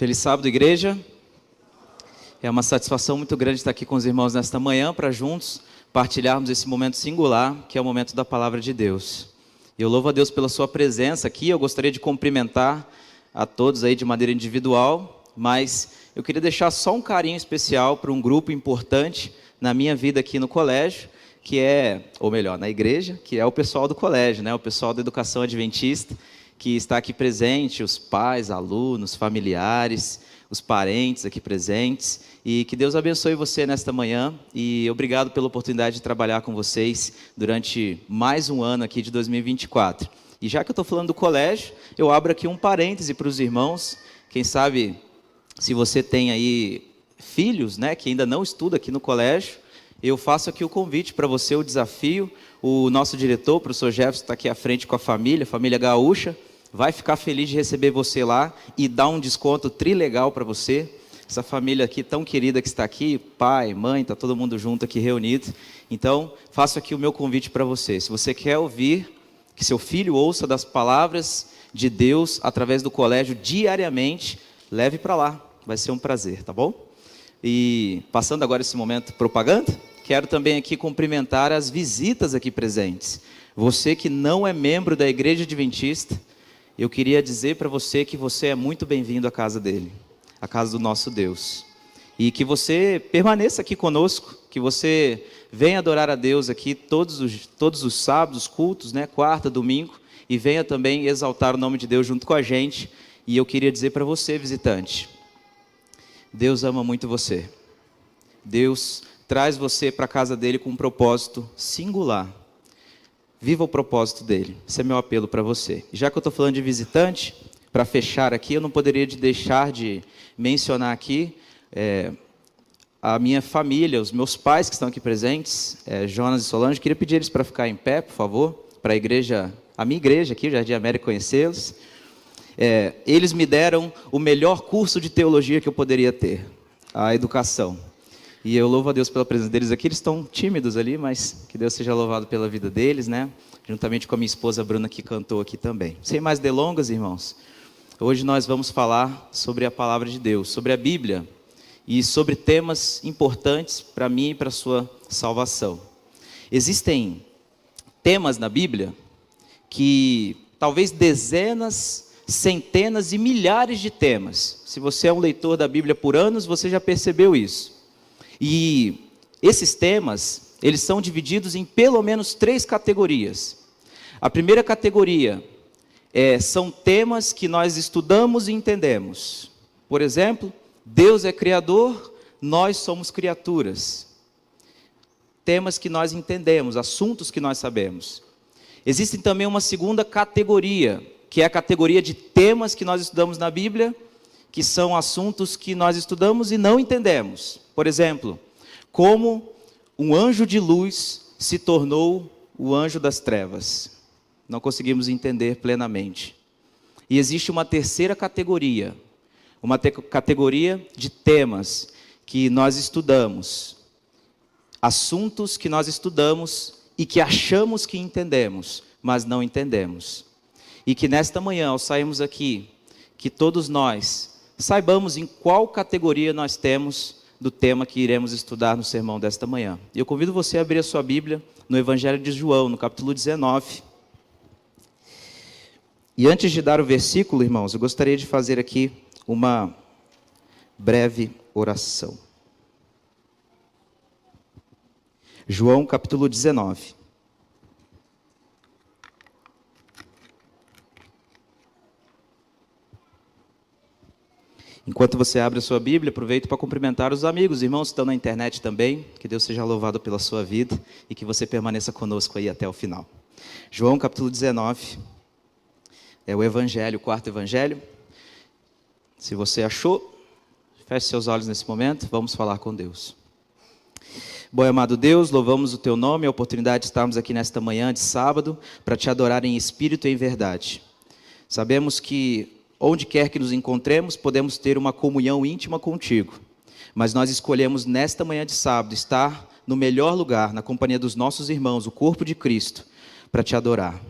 Feliz sábado, igreja. É uma satisfação muito grande estar aqui com os irmãos nesta manhã para juntos partilharmos esse momento singular, que é o momento da palavra de Deus. Eu louvo a Deus pela sua presença aqui. Eu gostaria de cumprimentar a todos aí de maneira individual, mas eu queria deixar só um carinho especial para um grupo importante na minha vida aqui no colégio, que é, ou melhor, na igreja, que é o pessoal do colégio, né? O pessoal da educação adventista, que está aqui presente, os pais, alunos, familiares, os parentes aqui presentes, e que Deus abençoe você nesta manhã, e obrigado pela oportunidade de trabalhar com vocês durante mais um ano aqui de 2024. E já que eu estou falando do colégio, eu abro aqui um parêntese para os irmãos, quem sabe, se você tem aí filhos, né, que ainda não estudam aqui no colégio, eu faço aqui o convite para você, o desafio. O nosso diretor, o professor Jefferson, está aqui à frente com a família gaúcha, vai ficar feliz de receber você lá e dar um desconto trilegal para você. Essa família aqui tão querida que está aqui, pai, mãe, está todo mundo junto aqui reunido. Então, faço aqui o meu convite para você. Se você quer ouvir, que seu filho ouça das palavras de Deus através do colégio diariamente, leve para lá. Vai ser um prazer, tá bom? E passando agora esse momento propaganda, quero também aqui cumprimentar as visitas aqui presentes. Você que não é membro da Igreja Adventista, eu queria dizer para você que você é muito bem-vindo à casa dele, à casa do nosso Deus. E que você permaneça aqui conosco, que você venha adorar a Deus aqui todos os sábados, cultos, né, quarta, domingo, e venha também exaltar o nome de Deus junto com a gente. E eu queria dizer para você, visitante, Deus ama muito você. Deus traz você para a casa dele com um propósito singular. Viva o propósito dele. Esse é meu apelo para você. Já que eu estou falando de visitante, para fechar aqui, eu não poderia deixar de mencionar aqui a minha família, os meus pais que estão aqui presentes, Jonas e Solange. Queria pedir eles para ficar em pé, por favor, para a minha igreja aqui, o Jardim América, conhecê-los. Eles me deram o melhor curso de teologia que eu poderia ter, a educação. E eu louvo a Deus pela presença deles aqui. Eles estão tímidos ali, mas que Deus seja louvado pela vida deles, né? Juntamente com a minha esposa Bruna, que cantou aqui também. Sem mais delongas, irmãos, hoje nós vamos falar sobre a palavra de Deus, sobre a Bíblia e sobre temas importantes para mim e para a sua salvação. Existem temas na Bíblia que talvez dezenas, centenas e milhares de temas. Se você é um leitor da Bíblia por anos, você já percebeu isso. E esses temas, eles são divididos em pelo menos 3 categorias. A primeira categoria são temas que nós estudamos e entendemos. Por exemplo, Deus é criador, nós somos criaturas. Temas que nós entendemos, assuntos que nós sabemos. Existe também uma segunda categoria, que é a categoria de temas que nós estudamos na Bíblia, que são assuntos que nós estudamos e não entendemos. Por exemplo, como um anjo de luz se tornou o anjo das trevas. Não conseguimos entender plenamente. E existe uma terceira categoria, uma categoria de temas que nós estudamos, assuntos que nós estudamos e que achamos que entendemos, mas não entendemos. E que nesta manhã, ao sairmos aqui, que todos nós saibamos em qual categoria nós temos do tema que iremos estudar no sermão desta manhã. E eu convido você a abrir a sua Bíblia no Evangelho de João, no capítulo 19. E antes de dar o versículo, irmãos, eu gostaria de fazer aqui uma breve oração. João, capítulo 19. Enquanto você abre a sua Bíblia, aproveito para cumprimentar os amigos, irmãos que estão na internet também. Que Deus seja louvado pela sua vida e que você permaneça conosco aí até o final. João capítulo 19, é o Evangelho, o quarto Evangelho. Se você achou, feche seus olhos nesse momento, vamos falar com Deus. Bom e amado Deus, louvamos o Teu nome, a oportunidade de estarmos aqui nesta manhã de sábado, para Te adorar em espírito e em verdade. Sabemos que onde quer que nos encontremos, podemos ter uma comunhão íntima contigo. Mas nós escolhemos nesta manhã de sábado estar no melhor lugar, na companhia dos nossos irmãos, o corpo de Cristo, para te adorar.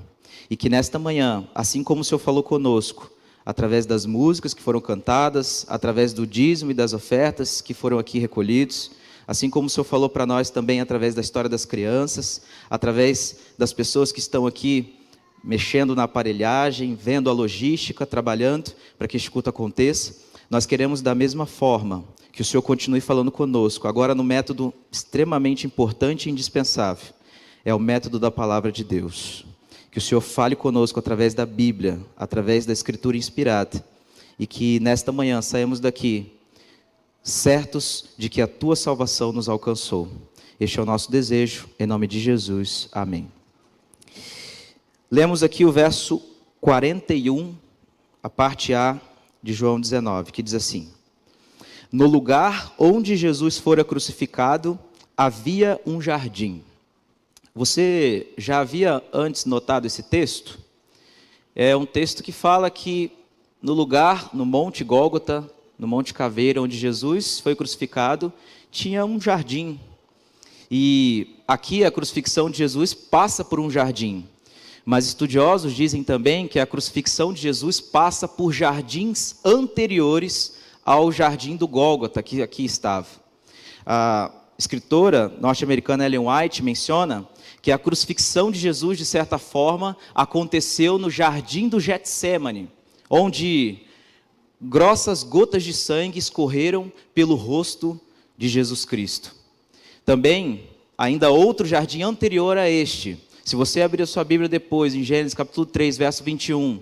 E que nesta manhã, assim como o Senhor falou conosco, através das músicas que foram cantadas, através do dízimo e das ofertas que foram aqui recolhidos, assim como o Senhor falou para nós também através da história das crianças, através das pessoas que estão aqui mexendo na aparelhagem, vendo a logística, trabalhando para que este culto aconteça. Nós queremos da mesma forma que o Senhor continue falando conosco, agora no método extremamente importante e indispensável, é o método da palavra de Deus. Que o Senhor fale conosco através da Bíblia, através da Escritura inspirada, e que nesta manhã saímos daqui certos de que a Tua salvação nos alcançou. Este é o nosso desejo, em nome de Jesus. Amém. Lemos aqui o verso 41, a parte A de João 19, que diz assim: No lugar onde Jesus fora crucificado, havia um jardim. Você já havia antes notado esse texto? É um texto que fala que no lugar, no Monte Gólgota, no Monte Caveira, onde Jesus foi crucificado, tinha um jardim. E aqui a crucifixão de Jesus passa por um jardim. Mas estudiosos dizem também que a crucifixão de Jesus passa por jardins anteriores ao jardim do Gólgota, que aqui estava. A escritora norte-americana Ellen White menciona que a crucifixão de Jesus, de certa forma, aconteceu no jardim do Getsêmani, onde grossas gotas de sangue escorreram pelo rosto de Jesus Cristo. Também, ainda outro jardim anterior a este, se você abrir a sua Bíblia depois, em Gênesis capítulo 3, verso 21,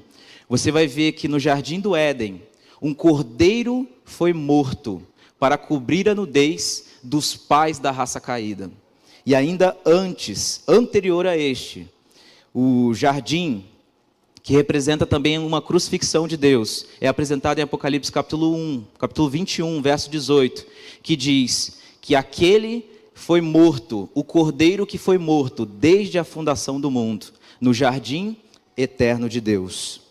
você vai ver que no jardim do Éden, um cordeiro foi morto para cobrir a nudez dos pais da raça caída. E ainda antes, anterior a este, o jardim, que representa também uma crucifixão de Deus, é apresentado em Apocalipse capítulo 21, verso 18, que diz que aquele foi morto, o cordeiro que foi morto desde a fundação do mundo, no jardim eterno de Deus.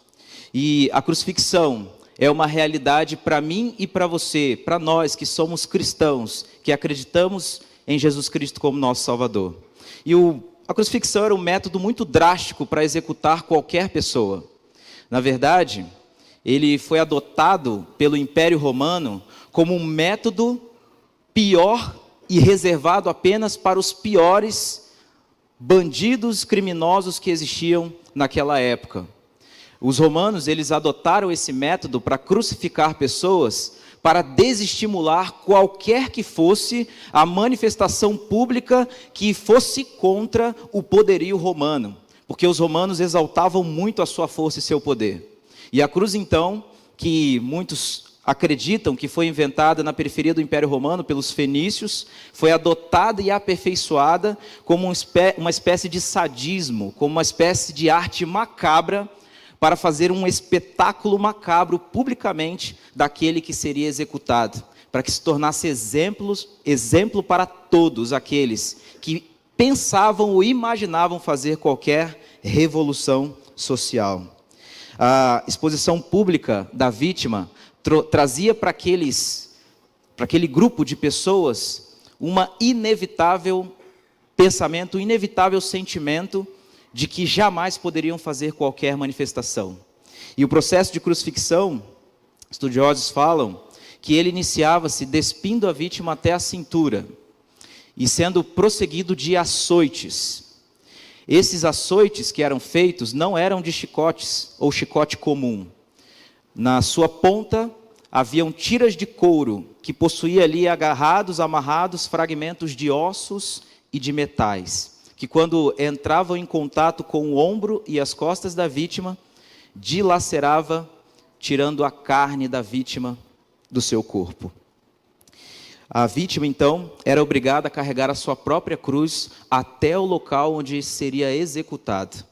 E a crucifixão é uma realidade para mim e para você, para nós que somos cristãos, que acreditamos em Jesus Cristo como nosso Salvador. E a crucifixão era um método muito drástico para executar qualquer pessoa. Na verdade, ele foi adotado pelo Império Romano como um método pior e reservado apenas para os piores bandidos criminosos que existiam naquela época. Os romanos, eles adotaram esse método para crucificar pessoas, para desestimular qualquer que fosse a manifestação pública que fosse contra o poderio romano, porque os romanos exaltavam muito a sua força e seu poder. E a cruz, então, que muitos acreditam que foi inventada na periferia do Império Romano pelos fenícios, foi adotada e aperfeiçoada como uma espécie de sadismo, como uma espécie de arte macabra, para fazer um espetáculo macabro publicamente daquele que seria executado, para que se tornasse exemplo para todos aqueles que pensavam ou imaginavam fazer qualquer revolução social. A exposição pública da vítima trazia para aquele grupo de pessoas uma inevitável pensamento, um inevitável sentimento de que jamais poderiam fazer qualquer manifestação. E o processo de crucifixão, estudiosos falam, que ele iniciava-se despindo a vítima até a cintura, e sendo prosseguido de açoites. Esses açoites que eram feitos não eram de chicotes, ou chicote comum. Na sua ponta, haviam tiras de couro, que possuía ali amarrados, fragmentos de ossos e de metais, que quando entravam em contato com o ombro e as costas da vítima, dilacerava, tirando a carne da vítima do seu corpo. A vítima, então, era obrigada a carregar a sua própria cruz até o local onde seria executado.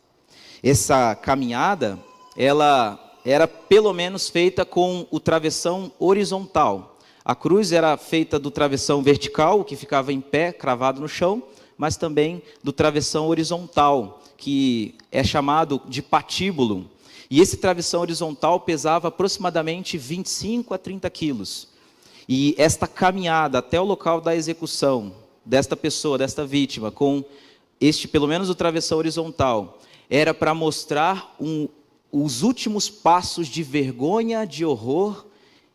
Essa caminhada, ela era pelo menos feita com o travessão horizontal. A cruz era feita do travessão vertical, que ficava em pé, cravado no chão, mas também do travessão horizontal, que é chamado de patíbulo. E esse travessão horizontal pesava aproximadamente 25 a 30 quilos. E esta caminhada até o local da execução desta pessoa, desta vítima, com pelo menos o travessão horizontal, era para mostrar o os últimos passos de vergonha, de horror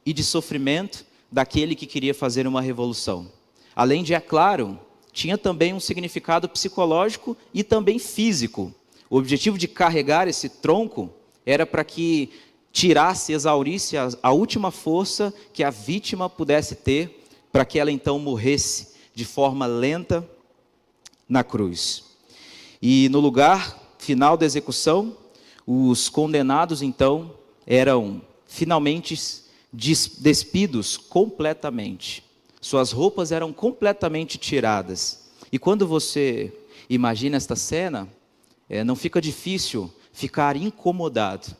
e de sofrimento daquele que queria fazer uma revolução. Além de, é claro, tinha também um significado psicológico e também físico. O objetivo de carregar esse tronco era para que tirasse, exaurisse a última força que a vítima pudesse ter, para que ela então morresse de forma lenta na cruz. E no lugar final da execução, os condenados então eram finalmente despidos completamente. Suas roupas eram completamente tiradas. E quando você imagina esta cena, não fica difícil ficar incomodado.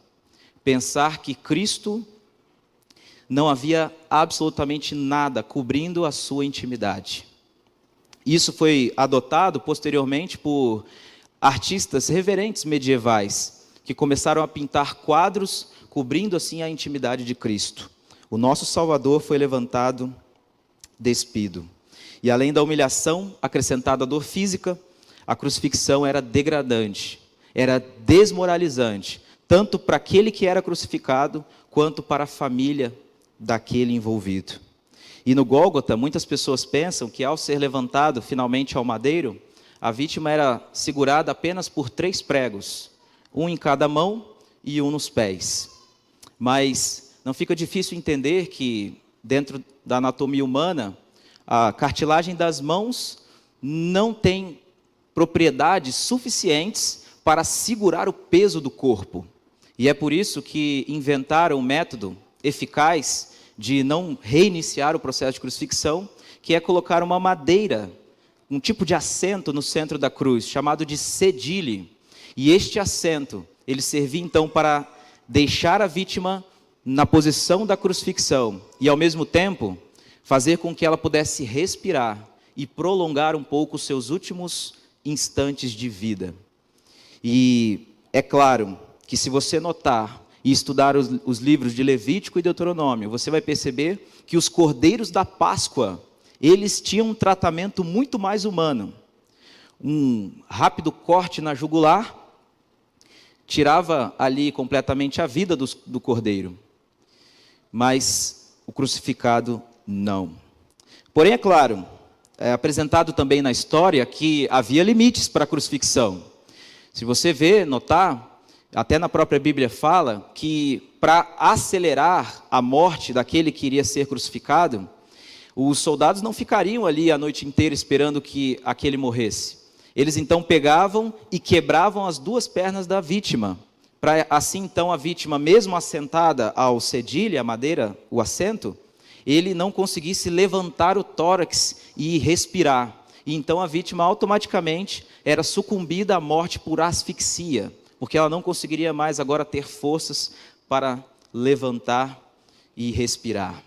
Pensar que Cristo não havia absolutamente nada cobrindo a sua intimidade. Isso foi adotado posteriormente por artistas reverentes medievais, que começaram a pintar quadros cobrindo assim a intimidade de Cristo. O nosso Salvador foi levantado despido. E além da humilhação acrescentada à dor física, a crucifixão era degradante, era desmoralizante, tanto para aquele que era crucificado, quanto para a família daquele envolvido. E no Gólgota, muitas pessoas pensam que ao ser levantado finalmente ao madeiro, a vítima era segurada apenas por 3 pregos, um em cada mão e um nos pés. Mas não fica difícil entender que, dentro da anatomia humana, a cartilagem das mãos não tem propriedades suficientes para segurar o peso do corpo. E é por isso que inventaram um método eficaz de não reiniciar o processo de crucifixão, que é colocar uma madeira, um tipo de assento no centro da cruz, chamado de sedile. E este assento, ele servia então para deixar a vítima na posição da crucifixão e, ao mesmo tempo, fazer com que ela pudesse respirar e prolongar um pouco os seus últimos instantes de vida. E é claro que, se você notar e estudar os livros de Levítico e Deuteronômio, você vai perceber que os cordeiros da Páscoa, eles tinham um tratamento muito mais humano. Um rápido corte na jugular tirava ali completamente a vida do cordeiro. Mas o crucificado não. Porém, é claro, é apresentado também na história que havia limites para a crucifixão. Se você notar, até na própria Bíblia fala que para acelerar a morte daquele que iria ser crucificado, os soldados não ficariam ali a noite inteira esperando que aquele morresse. Eles então pegavam e quebravam as 2 pernas da vítima, para assim então a vítima, mesmo assentada ao sedile, a madeira, o assento, ele não conseguisse levantar o tórax e respirar. E então a vítima automaticamente era sucumbida à morte por asfixia, porque ela não conseguiria mais agora ter forças para levantar e respirar.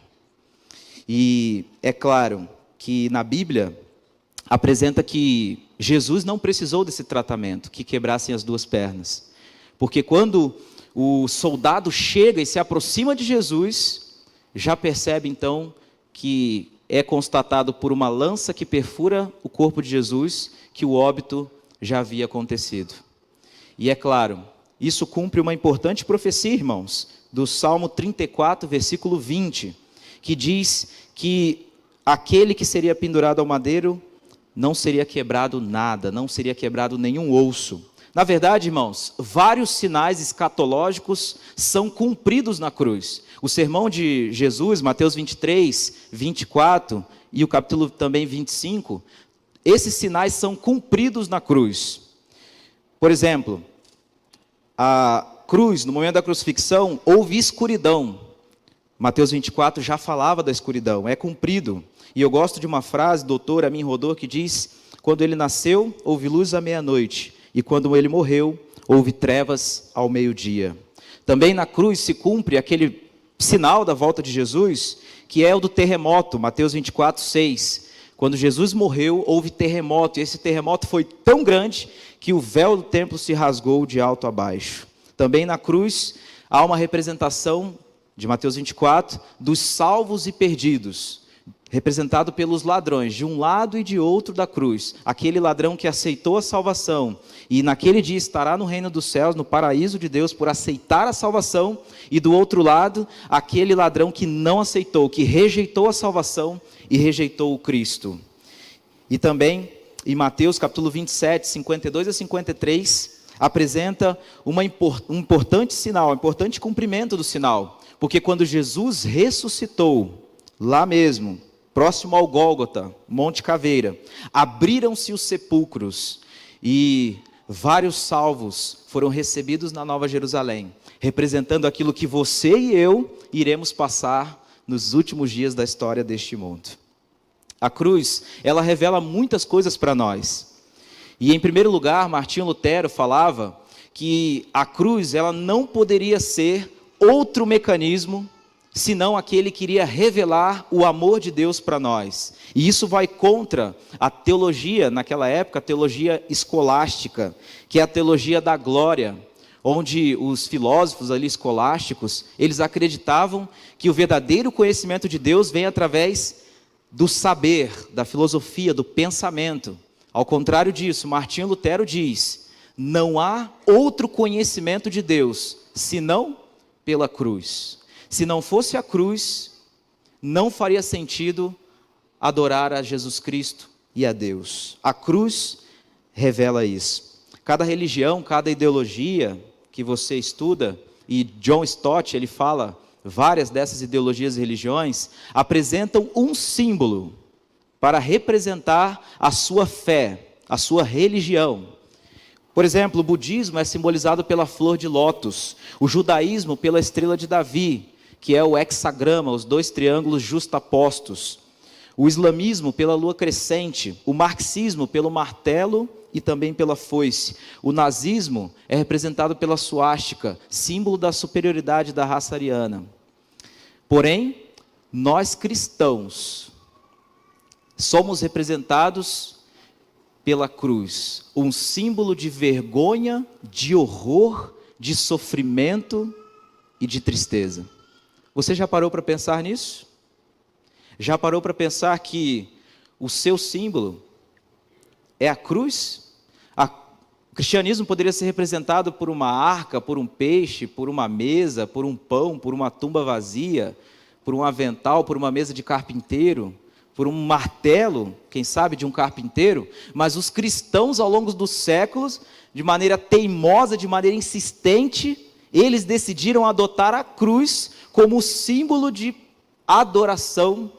E é claro que na Bíblia apresenta que Jesus não precisou desse tratamento, que quebrassem as 2 pernas. Porque quando o soldado chega e se aproxima de Jesus, já percebe então que é constatado por uma lança que perfura o corpo de Jesus, que o óbito já havia acontecido. E é claro, isso cumpre uma importante profecia, irmãos, do Salmo 34, versículo 20, que diz que aquele que seria pendurado ao madeiro não seria quebrado nada, não seria quebrado nenhum osso. Na verdade, irmãos, vários sinais escatológicos são cumpridos na cruz. O sermão de Jesus, Mateus 23, 24 e o capítulo também 25, esses sinais são cumpridos na cruz. Por exemplo, a cruz, no momento da crucifixão, houve escuridão. Mateus 24 já falava da escuridão, é cumprido. E eu gosto de uma frase do doutor Amin Rodor que diz: quando ele nasceu, houve luz à meia-noite, e quando ele morreu, houve trevas ao meio-dia. Também na cruz se cumpre aquele sinal da volta de Jesus, que é o do terremoto, Mateus 24, 6. Quando Jesus morreu, houve terremoto, e esse terremoto foi tão grande que o véu do templo se rasgou de alto a baixo. Também na cruz há uma representação, de Mateus 24, dos salvos e perdidos, representado pelos ladrões, de um lado e de outro da cruz. Aquele ladrão que aceitou a salvação, e naquele dia estará no reino dos céus, no paraíso de Deus, por aceitar a salvação. E do outro lado, aquele ladrão que não aceitou, que rejeitou a salvação e rejeitou o Cristo. E também, em Mateus capítulo 27, 52 a 53, apresenta um importante sinal, um importante cumprimento do sinal. Porque quando Jesus ressuscitou, lá mesmo, próximo ao Gólgota, Monte Caveira, abriram-se os sepulcros e vários salvos foram recebidos na Nova Jerusalém, representando aquilo que você e eu iremos passar nos últimos dias da história deste mundo. A cruz, ela revela muitas coisas para nós. E em primeiro lugar, Martinho Lutero falava que a cruz, ela não poderia ser outro mecanismo senão aquele que iria revelar o amor de Deus para nós. E isso vai contra a teologia, naquela época, a teologia escolástica, que é a teologia da glória, onde os filósofos ali escolásticos, eles acreditavam que o verdadeiro conhecimento de Deus vem através do saber, da filosofia, do pensamento. Ao contrário disso, Martinho Lutero diz: não há outro conhecimento de Deus, senão pela cruz. Se não fosse a cruz, não faria sentido adorar a Jesus Cristo e a Deus. A cruz revela isso. Cada religião, cada ideologia que você estuda, e John Stott, ele fala, várias dessas ideologias e religiões, apresentam um símbolo para representar a sua fé, a sua religião. Por exemplo, o budismo é simbolizado pela flor de lótus, o judaísmo pela estrela de Davi, que é o hexagrama, os dois triângulos justapostos. O islamismo pela lua crescente, o marxismo pelo martelo e também pela foice. O nazismo é representado pela suástica, símbolo da superioridade da raça ariana. Porém, nós cristãos somos representados pela cruz, um símbolo de vergonha, de horror, de sofrimento e de tristeza. Você já parou para pensar nisso? Já parou para pensar que o seu símbolo é a cruz? O cristianismo poderia ser representado por uma arca, por um peixe, por uma mesa, por um pão, por uma tumba vazia, por um avental, por uma mesa de carpinteiro, por um martelo, quem sabe, de um carpinteiro. Mas os cristãos, ao longo dos séculos, de maneira teimosa, de maneira insistente, eles decidiram adotar a cruz como símbolo de adoração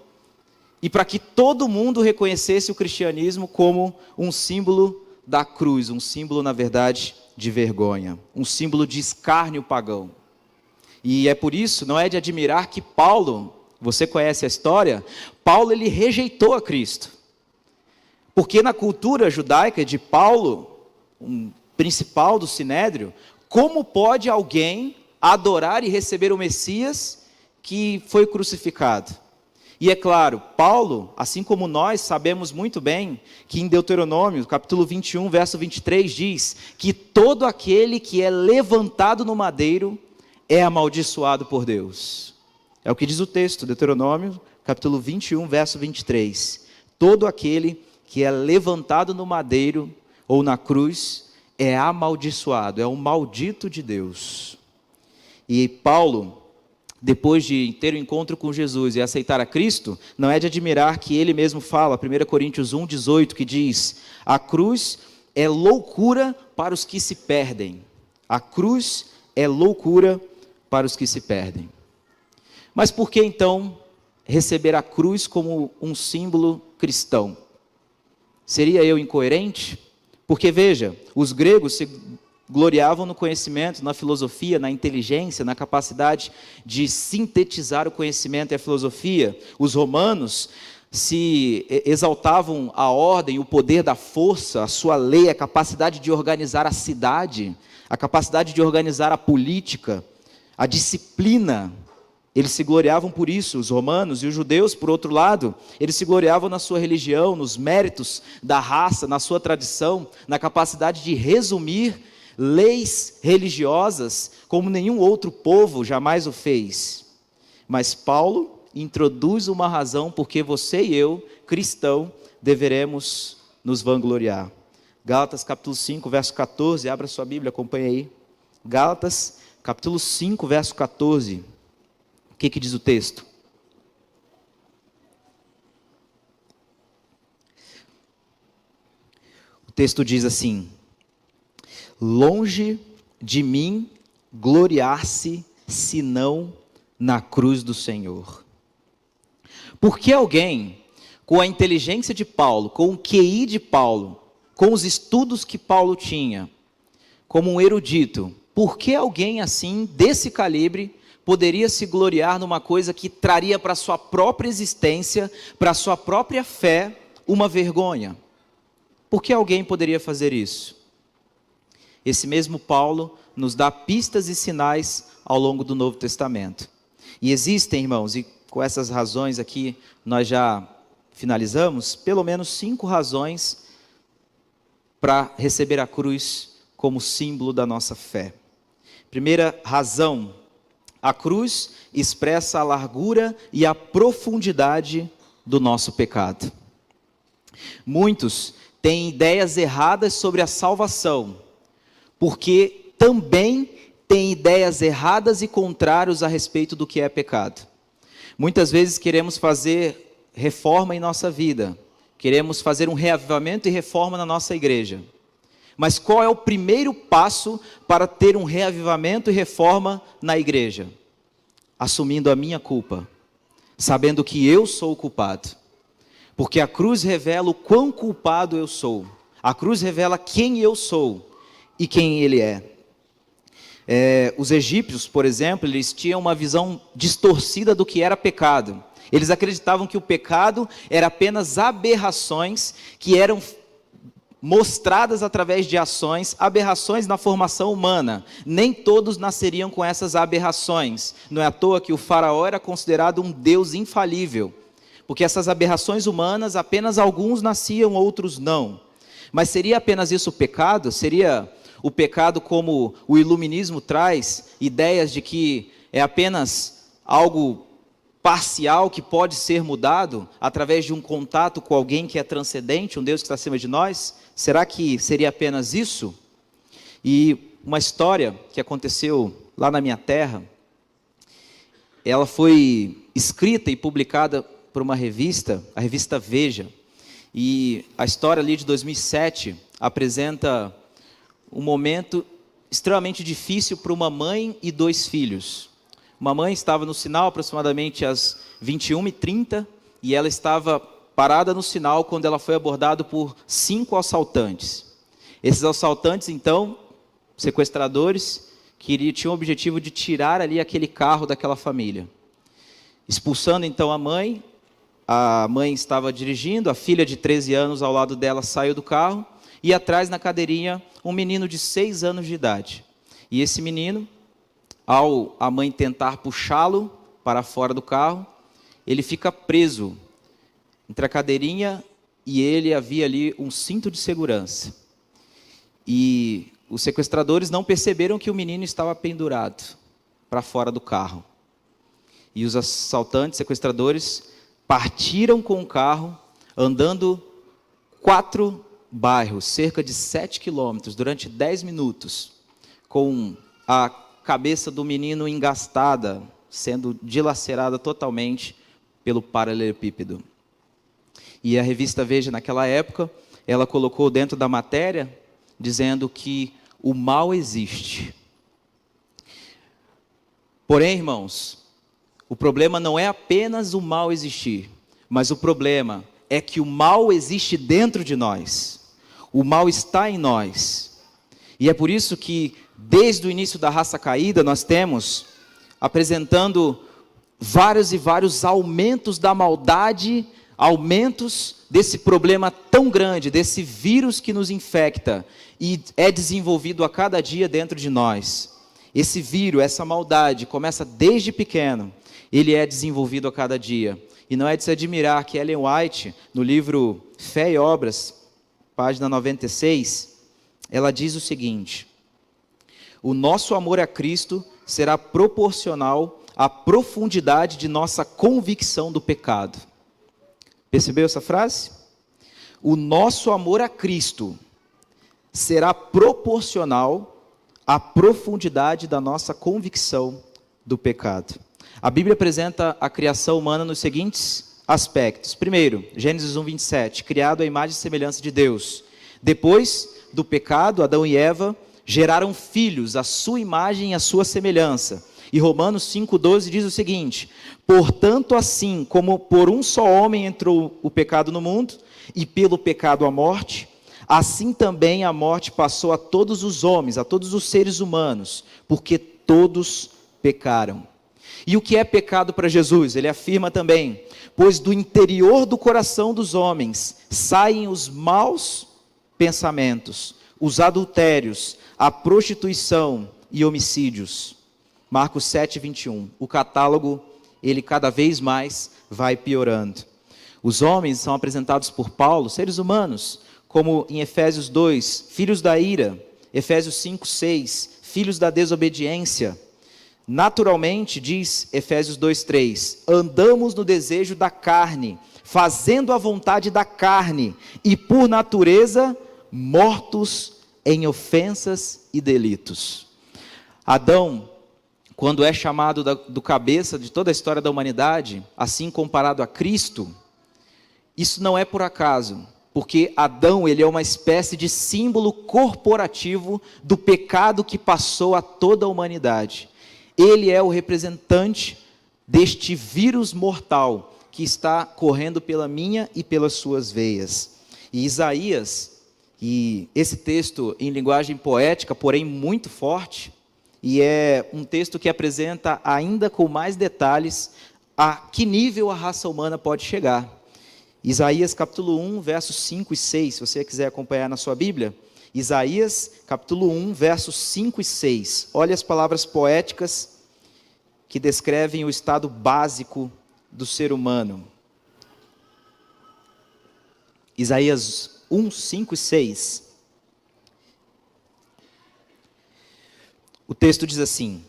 e para que todo mundo reconhecesse o cristianismo como um símbolo da cruz, um símbolo, na verdade, de vergonha, um símbolo de escárnio pagão. E é por isso, não é de admirar que Paulo, você conhece a história, Paulo ele rejeitou a Cristo. Porque na cultura judaica de Paulo, um principal do Sinédrio, como pode alguém adorar e receber o Messias que foi crucificado? E é claro, Paulo, assim como nós, sabemos muito bem que em Deuteronômio, capítulo 21, verso 23, diz que todo aquele que é levantado no madeiro é amaldiçoado por Deus. É o que diz o texto, Deuteronômio, capítulo 21, verso 23. Todo aquele que é levantado no madeiro ou na cruz é amaldiçoado, é um maldito de Deus. E Paulo, depois de ter o encontro com Jesus e aceitar a Cristo, não é de admirar que ele mesmo fala, 1 Coríntios 1,18, que diz: a cruz é loucura para os que se perdem. A cruz é loucura para os que se perdem. Mas por que então receber a cruz como um símbolo cristão? Seria eu incoerente? Porque veja, os gregos se gloriavam no conhecimento, na filosofia, na inteligência, na capacidade de sintetizar o conhecimento e a filosofia. Os romanos se exaltavam a ordem, o poder da força, a sua lei, a capacidade de organizar a cidade, a capacidade de organizar a política, a disciplina. Eles se gloriavam por isso, os romanos. E os judeus, por outro lado, eles se gloriavam na sua religião, nos méritos da raça, na sua tradição, na capacidade de resumir leis religiosas como nenhum outro povo jamais o fez. Mas Paulo introduz uma razão porque você e eu, cristão, deveremos nos vangloriar. Gálatas capítulo 5, verso 14, abra sua Bíblia, acompanhe aí. Gálatas capítulo 5, verso 14. O que diz o texto? O texto diz assim: longe de mim gloriar-se, senão na cruz do Senhor. Porque alguém com a inteligência de Paulo, com o QI de Paulo, com os estudos que Paulo tinha, como um erudito, por que alguém assim, desse calibre, poderia se gloriar numa coisa que traria para a sua própria existência, para a sua própria fé, uma vergonha? Por que alguém poderia fazer isso? Esse mesmo Paulo nos dá pistas e sinais ao longo do Novo Testamento. E existem, irmãos, e com essas razões aqui nós já finalizamos, pelo menos 5 razões para receber a cruz como símbolo da nossa fé. Primeira razão: a cruz expressa a largura e a profundidade do nosso pecado. Muitos têm ideias erradas sobre a salvação, porque também têm ideias erradas e contrárias a respeito do que é pecado. Muitas vezes queremos fazer reforma em nossa vida, queremos fazer um reavivamento e reforma na nossa igreja. Mas qual é o primeiro passo para ter um reavivamento e reforma na igreja? Assumindo a minha culpa, sabendo que eu sou o culpado. Porque a cruz revela o quão culpado eu sou. A cruz revela quem eu sou e quem ele é. Os egípcios, por exemplo, eles tinham uma visão distorcida do que era pecado. Eles acreditavam que o pecado era apenas aberrações que eram mostradas através de ações, aberrações na formação humana. Nem todos nasceriam com essas aberrações. Não é à toa que o faraó era considerado um deus infalível, porque essas aberrações humanas, apenas alguns nasciam, outros não. Mas seria apenas isso o pecado? Seria o pecado como o iluminismo traz, ideias de que é apenas algo parcial que pode ser mudado através de um contato com alguém que é transcendente, um Deus que está acima de nós? Será que seria apenas isso? E uma história que aconteceu lá na minha terra, ela foi escrita e publicada por uma revista, a revista Veja, e a história ali de 2007 apresenta um momento extremamente difícil para uma mãe e 2 filhos. Uma mãe estava no sinal aproximadamente às 21h30 e ela estava parada no sinal quando ela foi abordada por 5 assaltantes. Esses assaltantes, então, sequestradores, tinham o objetivo de tirar ali aquele carro daquela família. Expulsando então a mãe estava dirigindo, a filha de 13 anos ao lado dela saiu do carro, e atrás na cadeirinha um menino de 6 anos de idade. E esse menino, ao a mãe tentar puxá-lo para fora do carro, ele fica preso entre a cadeirinha e ele. Havia ali um cinto de segurança. E os sequestradores não perceberam que o menino estava pendurado para fora do carro. E os assaltantes, sequestradores, partiram com o carro, andando 4 bairros, cerca de 7 quilômetros, durante 10 minutos, com a cabeça do menino engastada, sendo dilacerada totalmente pelo paralelepípedo. E a revista Veja, naquela época, ela colocou dentro da matéria, dizendo que o mal existe. Porém, irmãos, o problema não é apenas o mal existir, mas o problema é que o mal existe dentro de nós. O mal está em nós. E é por isso que, desde o início da raça caída, nós temos apresentando vários e vários aumentos da maldade, aumentos desse problema tão grande, desse vírus que nos infecta e é desenvolvido a cada dia dentro de nós. Esse vírus, essa maldade, começa desde pequeno, ele é desenvolvido a cada dia. E não é de se admirar que Ellen White, no livro Fé e Obras, página 96, ela diz o seguinte: o nosso amor a Cristo será proporcional a profundidade de nossa convicção do pecado. Percebeu essa frase? O nosso amor a Cristo será proporcional à profundidade da nossa convicção do pecado. A Bíblia apresenta a criação humana nos seguintes aspectos. Primeiro, Gênesis 1:27, criado à imagem e semelhança de Deus. Depois do pecado, Adão e Eva geraram filhos, à sua imagem e à sua semelhança. E Romanos 5:12 diz o seguinte: portanto, assim como por um só homem entrou o pecado no mundo, e pelo pecado a morte, assim também a morte passou a todos os homens, a todos os seres humanos, porque todos pecaram. E o que é pecado para Jesus? Ele afirma também: pois do interior do coração dos homens saem os maus pensamentos, os adultérios, a prostituição e homicídios. Marcos 7:21. O catálogo, ele cada vez mais vai piorando. Os homens são apresentados por Paulo, seres humanos, como em Efésios 2, filhos da ira, Efésios 5:6, filhos da desobediência. Naturalmente, diz Efésios 2:3, andamos no desejo da carne, fazendo a vontade da carne, e por natureza, mortos em ofensas e delitos. Adão, quando é chamado do cabeça de toda a história da humanidade, assim comparado a Cristo, isso não é por acaso, porque Adão, ele é uma espécie de símbolo corporativo do pecado que passou a toda a humanidade. Ele é o representante deste vírus mortal que está correndo pela minha e pelas suas veias. E Isaías, e esse texto em linguagem poética, porém muito forte, e é um texto que apresenta ainda com mais detalhes a que nível a raça humana pode chegar. Isaías capítulo 1, versos 5 e 6, se você quiser acompanhar na sua Bíblia. Isaías capítulo 1, versos 5 e 6. Olha as palavras poéticas que descrevem o estado básico do ser humano. Isaías 1, 5 e 6. O texto diz assim: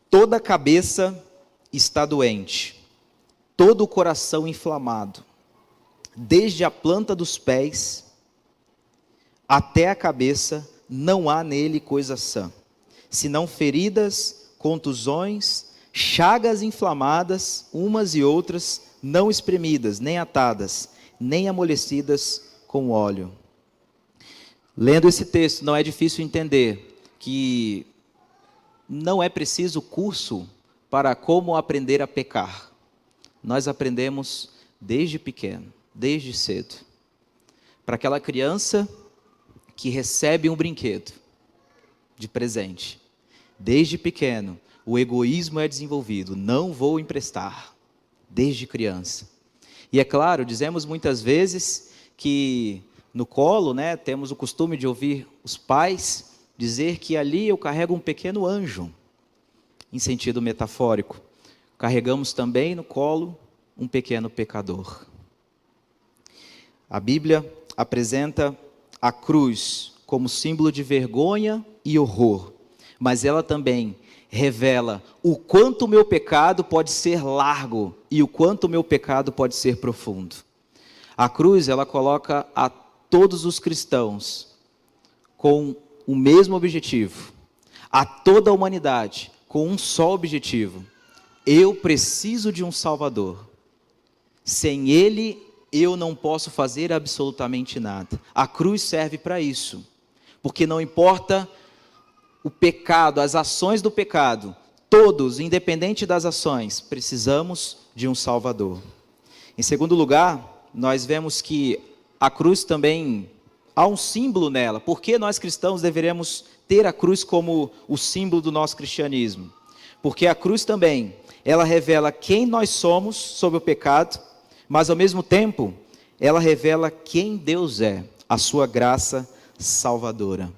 toda a cabeça está doente, todo o coração inflamado, desde a planta dos pés até a cabeça, não há nele coisa sã, senão feridas, contusões, chagas inflamadas, umas e outras, não espremidas, nem atadas, nem amolecidas com óleo. Lendo esse texto, não é difícil entender que não é preciso curso para como aprender a pecar. Nós aprendemos desde pequeno, desde cedo. Para aquela criança que recebe um brinquedo de presente, desde pequeno, o egoísmo é desenvolvido, não vou emprestar, desde criança. E é claro, dizemos muitas vezes que no colo, temos o costume de ouvir os pais dizer que ali eu carrego um pequeno anjo, em sentido metafórico. Carregamos também no colo um pequeno pecador. A Bíblia apresenta a cruz como símbolo de vergonha e horror, mas ela também revela o quanto o meu pecado pode ser largo e o quanto o meu pecado pode ser profundo. A cruz, ela coloca a todos os cristãos com o mesmo objetivo, a toda a humanidade com um só objetivo: eu preciso de um Salvador. Sem Ele, eu não posso fazer absolutamente nada. A cruz serve para isso, porque não importa o pecado, as ações do pecado, todos, independente das ações, precisamos de um Salvador. Em segundo lugar, nós vemos que a cruz também há um símbolo nela. Por que nós cristãos deveremos ter a cruz como o símbolo do nosso cristianismo? Porque a cruz também, ela revela quem nós somos sob o pecado, mas ao mesmo tempo, ela revela quem Deus é, a sua graça salvadora.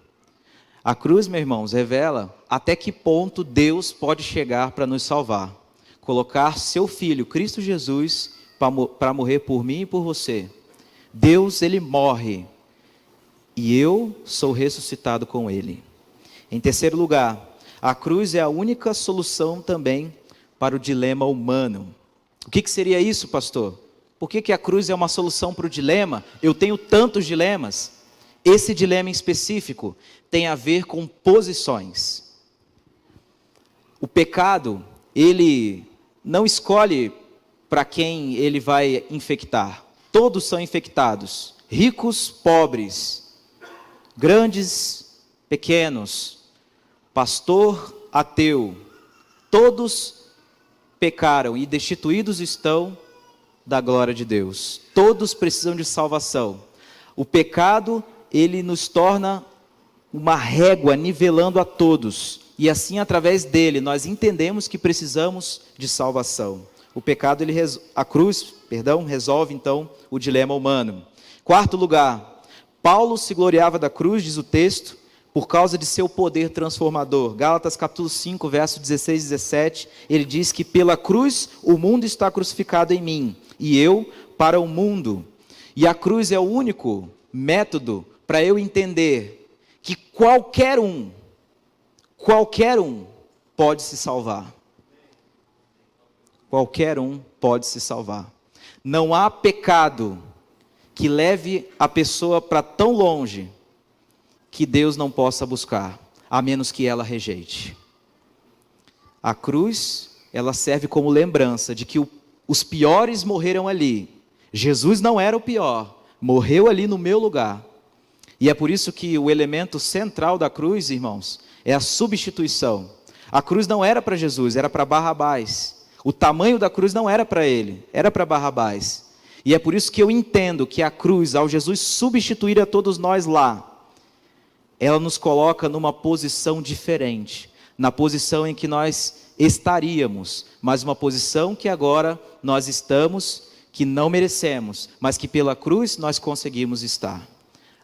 A cruz, meus irmãos, revela até que ponto Deus pode chegar para nos salvar. Colocar seu Filho, Cristo Jesus, para morrer por mim e por você. Deus, Ele morre, e eu sou ressuscitado com Ele. Em terceiro lugar, A cruz é a única solução também para o dilema humano. O que seria isso, pastor? Por que a cruz é uma solução para o dilema? Eu tenho tantos dilemas. Esse dilema em específico tem a ver com posições. O pecado, ele não escolhe para quem ele vai infectar. Todos são infectados. Ricos, pobres, grandes, pequenos, pastor, ateu. Todos pecaram e destituídos estão da glória de Deus. Todos precisam de salvação. O pecado, ele nos torna uma régua nivelando a todos. E assim, através dele, nós entendemos que precisamos de salvação. O pecado, a cruz, resolve então o dilema humano. Quarto lugar, Paulo se gloriava da cruz, diz o texto, por causa de seu poder transformador. Gálatas capítulo 5, verso 16 e 17, ele diz que pela cruz o mundo está crucificado em mim, e eu para o mundo. E a cruz é o único método para eu entender que qualquer um pode se salvar. Qualquer um pode se salvar. Não há pecado que leve a pessoa para tão longe que Deus não possa buscar, a menos que ela rejeite. A cruz, ela serve como lembrança de que os piores morreram ali. Jesus não era o pior, morreu ali no meu lugar. E é por isso que o elemento central da cruz, irmãos, é a substituição. A cruz não era para Jesus, era para Barrabás. O tamanho da cruz não era para ele, era para Barrabás. E é por isso que eu entendo que a cruz, ao Jesus substituir a todos nós lá, ela nos coloca numa posição diferente, na posição em que nós estaríamos, mas uma posição que agora nós estamos, que não merecemos, mas que pela cruz nós conseguimos estar.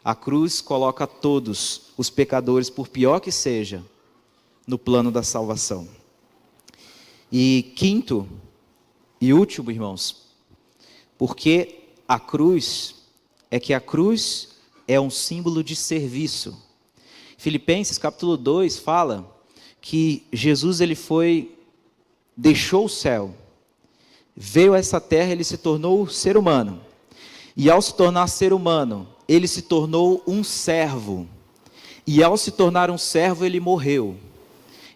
A cruz coloca todos os pecadores, por pior que seja, no plano da salvação. E quinto e último, irmãos, porque a cruz é um símbolo de serviço. Filipenses capítulo 2 fala que Jesus deixou o céu, veio a essa terra, ele se tornou ser humano. E ao se tornar ser humano, ele se tornou um servo. E ao se tornar um servo, ele morreu.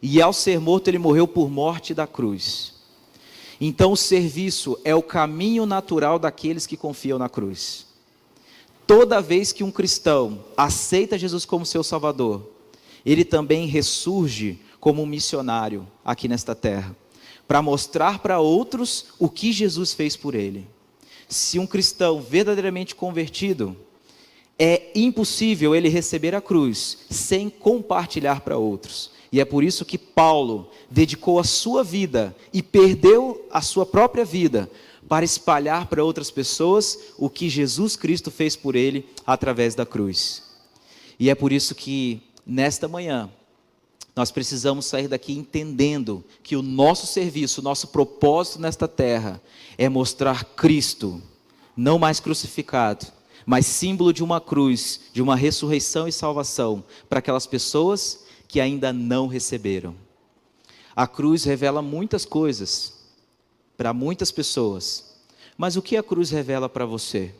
E ao ser morto, ele morreu por morte da cruz. Então o serviço é o caminho natural daqueles que confiam na cruz. Toda vez que um cristão aceita Jesus como seu Salvador, ele também ressurge como um missionário aqui nesta terra, para mostrar para outros o que Jesus fez por ele. Se um cristão verdadeiramente convertido, é impossível ele receber a cruz sem compartilhar para outros. E é por isso que Paulo dedicou a sua vida e perdeu a sua própria vida para espalhar para outras pessoas o que Jesus Cristo fez por ele através da cruz. E é por isso que nesta manhã nós precisamos sair daqui entendendo que o nosso serviço, o nosso propósito nesta terra é mostrar Cristo, não mais crucificado, mas símbolo de uma cruz, de uma ressurreição e salvação para aquelas pessoas que ainda não receberam. A cruz revela muitas coisas para muitas pessoas, mas o que a cruz revela para você?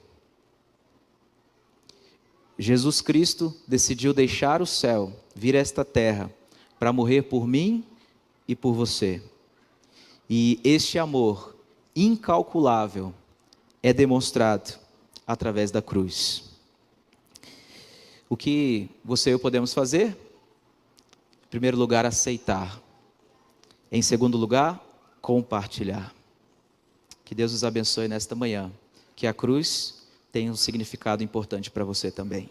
Jesus Cristo decidiu deixar o céu, vir a esta terra, para morrer por mim e por você. E este amor incalculável é demonstrado através da cruz. O que você e eu podemos fazer? Em primeiro lugar, aceitar. Em segundo lugar, compartilhar. Que Deus nos abençoe nesta manhã. Que a cruz tenha um significado importante para você também.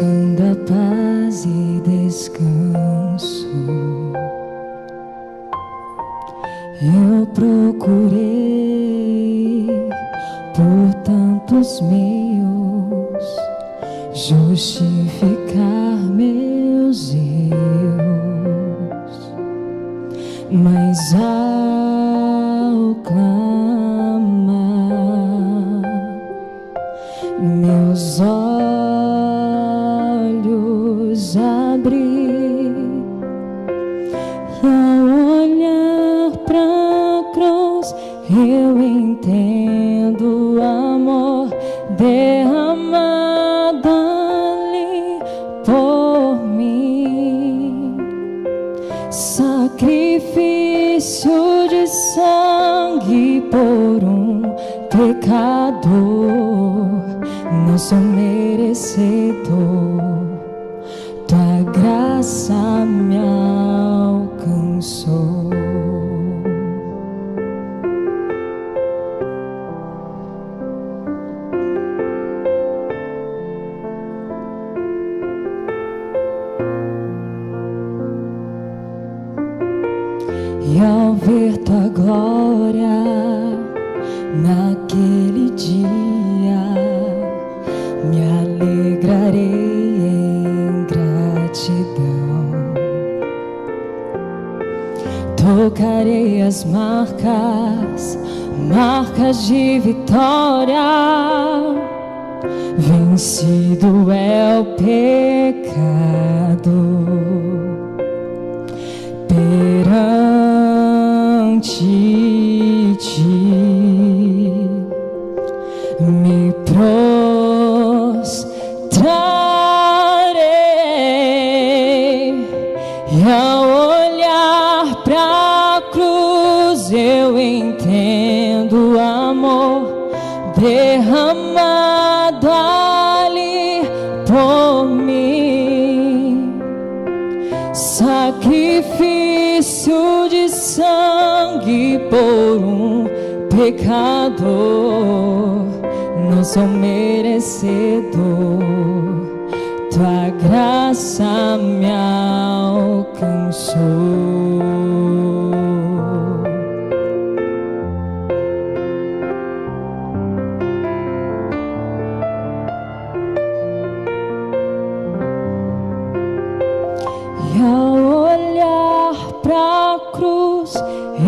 buscando a paz e descanso. Eu procurei por tantos meios justificar meus erros, mas ao clamar, meus olhos abri, e ao olhar pra cruz eu entendo o amor derramado ali por mim, sacrifício de sangue por um pecador. Não sou merecedor, tua graça me alcançou. E ao ver tua glória naquele dia, me alegrarei em gratidão. Tocarei as marcas de vitória. Vencido é o pecado. Perante ti me prostrarei, e ao olhar pra cruz eu entendo o amor derramado ali por mim, sacrifício de sangue por um pecador. Não sou merecedor, tua graça me alcançou. E ao olhar pra cruz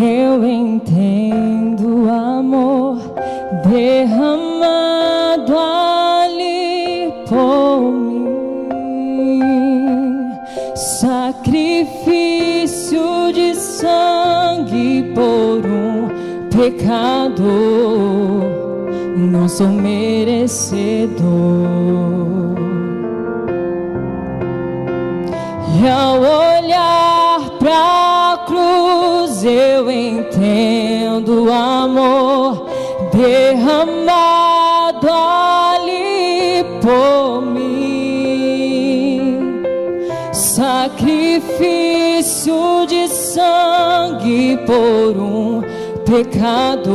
eu entendo o amor derramado ali por mim, sacrifício de sangue por um pecador. Não sou merecedor, e ao olhar pra cruz eu entendo o amor derramado ali por mim, sacrifício de sangue por um pecador.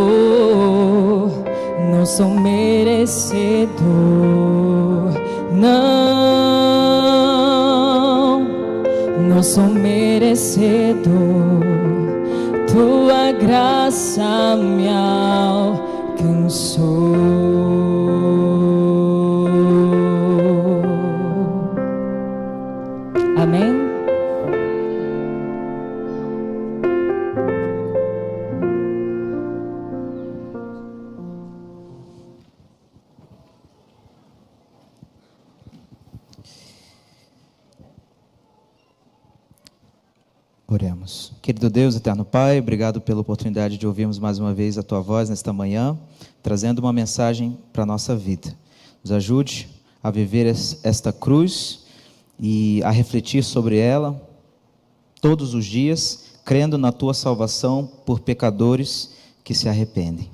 Não sou merecedor, não sou merecedor, tua graça me alcançou. Amém? Oremos. Querido Deus, eterno Pai, obrigado pela oportunidade de ouvirmos mais uma vez a Tua voz nesta manhã, trazendo uma mensagem para a nossa vida. Nos ajude a viver esta cruz e a refletir sobre ela todos os dias, crendo na Tua salvação por pecadores que se arrependem.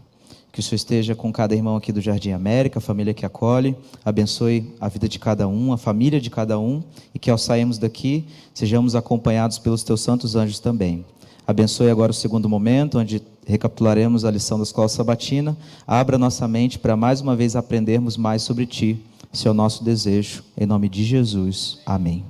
Que o Senhor esteja com cada irmão aqui do Jardim América, a família que acolhe, abençoe a vida de cada um, a família de cada um, e que ao sairmos daqui, sejamos acompanhados pelos Teus santos anjos também. Abençoe agora o segundo momento, onde recapitularemos a lição da escola sabatina. Abra nossa mente para mais uma vez aprendermos mais sobre Ti. Esse é o nosso desejo. Em nome de Jesus. Amém.